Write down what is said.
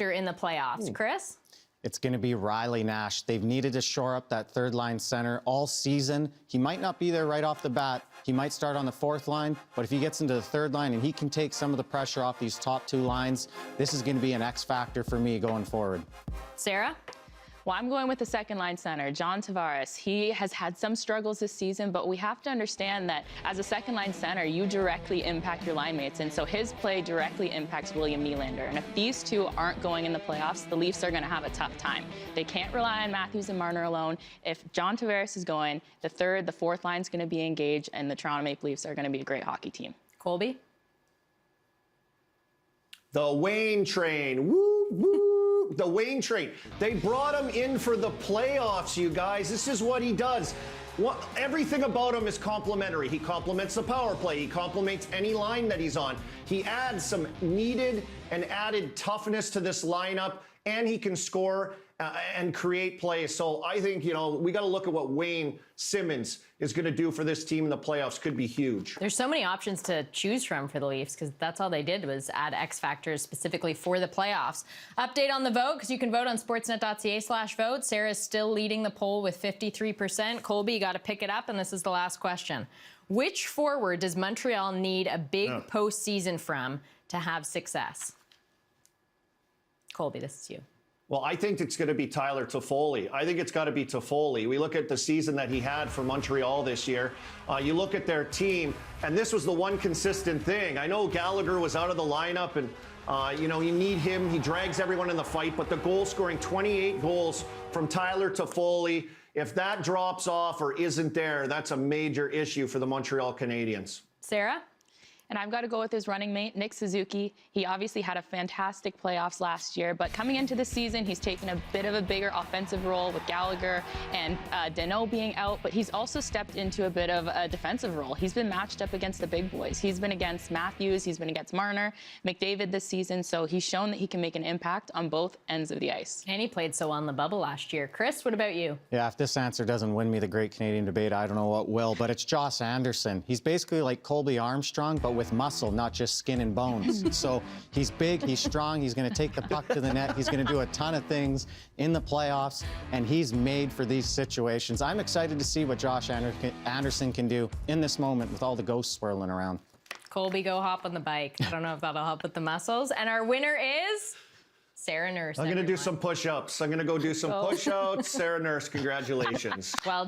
factor in the playoffs. Kris? It's going to be Riley Nash. They've needed to shore up that third-line center all season. He might not be there right off the bat. He might start on the fourth line, but if he gets into the third line and he can take some of the pressure off these top two lines, this is going to be an X factor for me going forward. Sarah? Well, I'm going with the second-line center, John Tavares. He has had some struggles this season, but we have to understand that as a second-line center, you directly impact your line mates, and so his play directly impacts William Nylander. And if these two aren't going in the playoffs, the Leafs are going to have a tough time. They can't rely on Matthews and Marner alone. If John Tavares is going, the third, the fourth line is going to be engaged, and the Toronto Maple Leafs are going to be a great hockey team. Colby? The Wayne train. Woo, woo. The Wayne train. They brought him in for the playoffs, you guys. This is what he does. Everything about him is complimentary. He complements the power play. He complements any line that he's on. He adds some needed and added toughness to this lineup, and he can score and create plays. So I think, we got to look at what Wayne Simmons is going to do for this team in the playoffs. Could be huge. There's so many options to choose from for the Leafs because that's all they did was add X factors specifically for the playoffs. Update on the vote because you can vote on sportsnet.ca/vote. Sarah's still leading the poll with 53%. Colby, you got to pick it up, and this is the last question. Which forward does Montreal need a big postseason from to have success? Colby, this is you. Well, I think it's going to be Tyler Toffoli. I think it's got to be Toffoli. We look at the season that he had for Montreal this year. You look at their team, and this was the one consistent thing. I know Gallagher was out of the lineup, and, you need him. He drags everyone in the fight, but the goal scoring, 28 goals from Tyler Toffoli, if that drops off or isn't there, that's a major issue for the Montreal Canadiens. Sarah? And I've got to go with his running mate, Nick Suzuki. He obviously had a fantastic playoffs last year, but coming into the season, he's taken a bit of a bigger offensive role with Gallagher and Deneau being out, but he's also stepped into a bit of a defensive role. He's been matched up against the big boys. He's been against Matthews, he's been against Marner, McDavid this season, so he's shown that he can make an impact on both ends of the ice. And he played so on the bubble last year. Kris, what about you? Yeah, if this answer doesn't win me the Great Canadian Debate, I don't know what will, but it's Josh Anderson. He's basically like Colby Armstrong, but with muscle, not just skin and bones. So he's big, he's strong, he's going to take the puck to the net, he's going to do a ton of things in the playoffs, and he's made for these situations. I'm excited to see what Josh Anderson can do in this moment with all the ghosts swirling around. Colby, go hop on the bike. I don't know if that'll help with the muscles. And our winner is Sarah Nurse. I'm going to do some push-ups. I'm going to go do some push-ups. Sarah Nurse, congratulations. Well